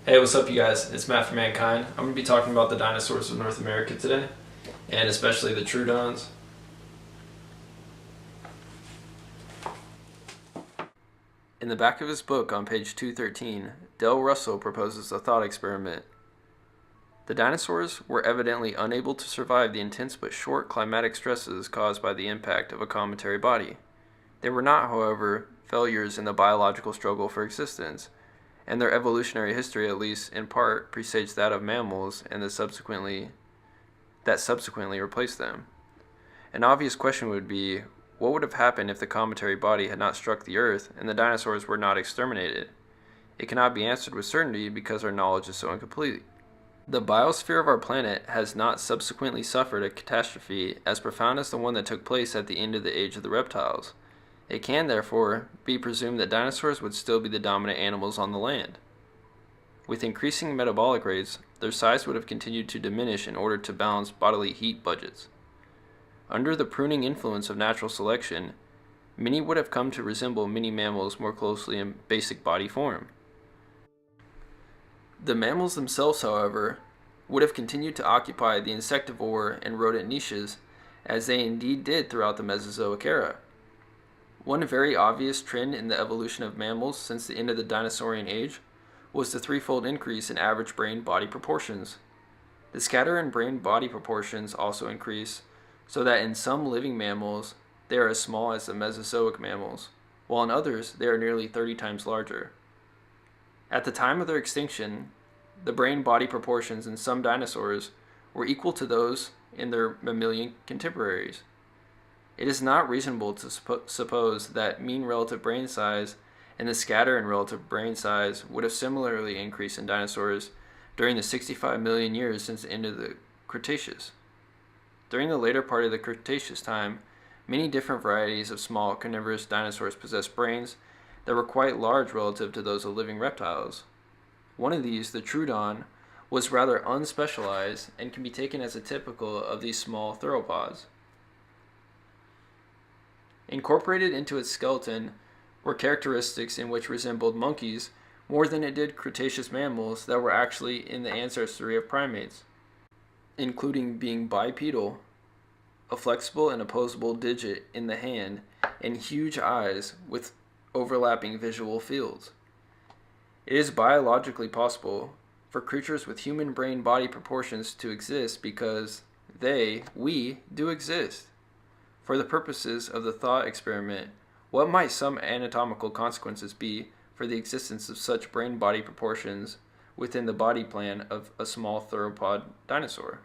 Hey, what's up, you guys? It's Matt from Mankind. I'm going to be talking about the dinosaurs of North America today, and especially the Troodons. In the back of his book on page 213, Del Russell proposes a thought experiment. The dinosaurs were evidently unable to survive the intense but short climatic stresses caused by the impact of a cometary body. They were not, however, failures in the biological struggle for existence, and their evolutionary history, at least in part, presages that of mammals and that subsequently replaced them. An obvious question would be, what would have happened if the cometary body had not struck the Earth and the dinosaurs were not exterminated? It cannot be answered with certainty because our knowledge is so incomplete. The biosphere of our planet has not subsequently suffered a catastrophe as profound as the one that took place at the end of the age of the reptiles. It can, therefore, be presumed that dinosaurs would still be the dominant animals on the land. With increasing metabolic rates, their size would have continued to diminish in order to balance bodily heat budgets. Under the pruning influence of natural selection, many would have come to resemble many mammals more closely in basic body form. The mammals themselves, however, would have continued to occupy the insectivore and rodent niches, as they indeed did throughout the Mesozoic era. One very obvious trend in the evolution of mammals since the end of the dinosaurian age was the threefold increase in average brain-body proportions. The scatter in brain-body proportions also increase, so that in some living mammals they are as small as the Mesozoic mammals, while in others they are nearly 30 times larger. At the time of their extinction, the brain-body proportions in some dinosaurs were equal to those in their mammalian contemporaries. It is not reasonable to suppose that mean relative brain size and the scatter in relative brain size would have similarly increased in dinosaurs during the 65 million years since the end of the Cretaceous. During the later part of the Cretaceous time, many different varieties of small carnivorous dinosaurs possessed brains that were quite large relative to those of living reptiles. One of these, the Troodon, was rather unspecialized and can be taken as a typical of these small theropods. Incorporated into its skeleton were characteristics in which resembled monkeys more than it did Cretaceous mammals that were actually in the ancestry of primates, including being bipedal, a flexible and opposable digit in the hand, and huge eyes with overlapping visual fields. It is biologically possible for creatures with human brain-body proportions to exist because we, do exist. For the purposes of the thought experiment, what might some anatomical consequences be for the existence of such brain-body proportions within the body plan of a small theropod dinosaur?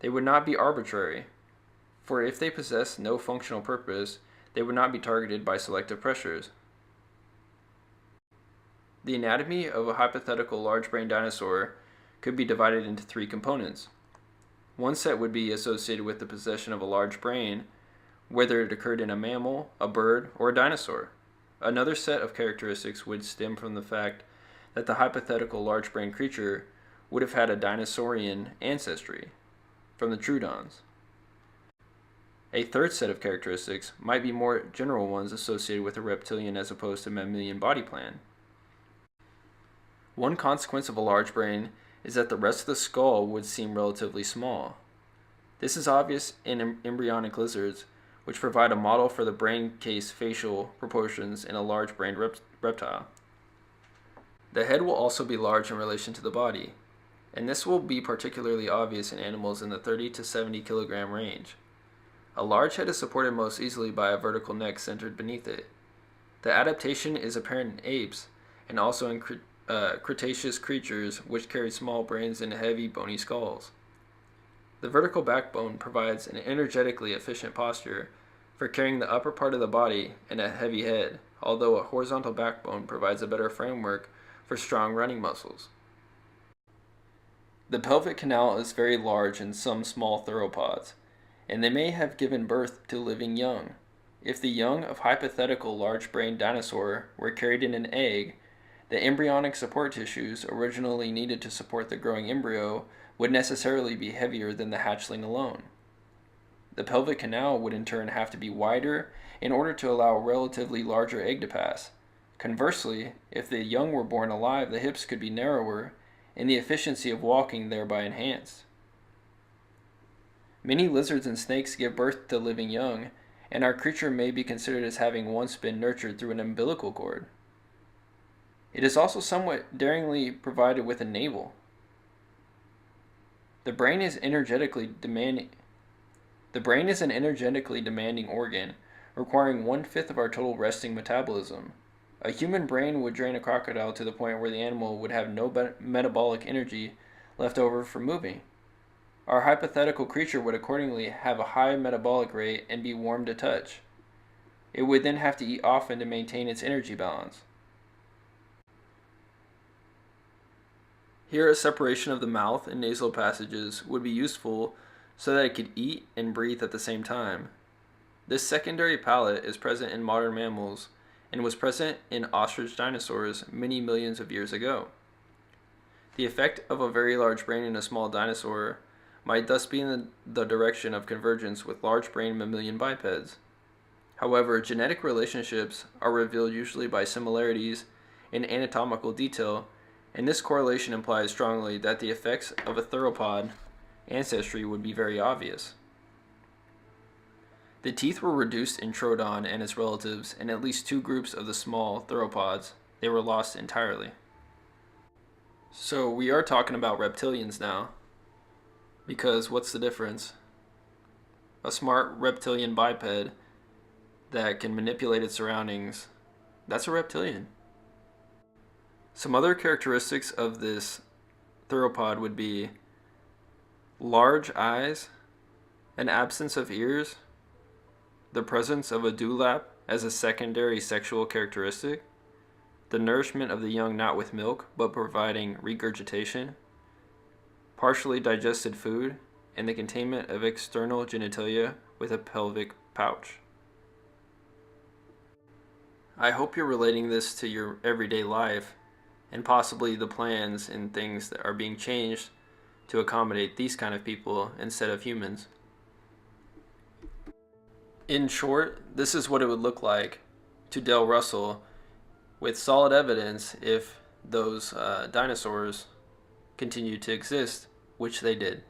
They would not be arbitrary, for if they possess no functional purpose, they would not be targeted by selective pressures. The anatomy of a hypothetical large-brained dinosaur could be divided into three components. One set would be associated with the possession of a large brain, whether it occurred in a mammal, a bird, or a dinosaur. Another set of characteristics would stem from the fact that the hypothetical large-brained creature would have had a dinosaurian ancestry, from the Troodons. A third set of characteristics might be more general ones associated with a reptilian as opposed to mammalian body plan. One consequence of a large brain is that the rest of the skull would seem relatively small. This is obvious in embryonic lizards, which provide a model for the brain case facial proportions in a large-brained reptile. The head will also be large in relation to the body, and this will be particularly obvious in animals in the 30 to 70 kilogram range. A large head is supported most easily by a vertical neck centered beneath it. The adaptation is apparent in apes, and also in Cretaceous creatures which carry small brains and heavy bony skulls. The vertical backbone provides an energetically efficient posture for carrying the upper part of the body and a heavy head, although a horizontal backbone provides a better framework for strong running muscles. The pelvic canal is very large in some small theropods, and they may have given birth to living young. If the young of hypothetical large-brained dinosaur were carried in an egg, the embryonic support tissues originally needed to support the growing embryo would necessarily be heavier than the hatchling alone. The pelvic canal would in turn have to be wider in order to allow a relatively larger egg to pass, Conversely, if the young were born alive, the hips could be narrower and the efficiency of walking thereby enhanced. Many lizards and snakes give birth to living young, and our creature may be considered as having once been nurtured through an umbilical cord. It is also somewhat daringly provided with a navel. The brain is an energetically demanding organ, requiring 1/5 of our total resting metabolism. A human brain would drain a crocodile to the point where the animal would have no metabolic energy left over for moving. Our hypothetical creature would accordingly have a high metabolic rate and be warm to touch. It would then have to eat often to maintain its energy balance. Here, a separation of the mouth and nasal passages would be useful so that it could eat and breathe at the same time. This secondary palate is present in modern mammals and was present in ostrich dinosaurs many millions of years ago. The effect of a very large brain in a small dinosaur might thus be in the direction of convergence with large brain mammalian bipeds. However, genetic relationships are revealed usually by similarities in anatomical detail, and this correlation implies strongly that the effects of a theropod ancestry would be very obvious. The teeth were reduced in Troodon and its relatives, and at least two groups of the small theropods, they were lost entirely. So we are talking about reptilians now. Because what's the difference? A smart reptilian biped that can manipulate its surroundings, that's a reptilian. Some other characteristics of this theropod would be large eyes, an absence of ears, the presence of a dewlap as a secondary sexual characteristic, the nourishment of the young not with milk but providing regurgitation, partially digested food, and the containment of external genitalia with a pelvic pouch. I hope you're relating this to your everyday life and possibly the plans and things that are being changed to accommodate these kind of people instead of humans. In short, this is what it would look like to Dale Russell with solid evidence if those dinosaurs continued to exist, which they did.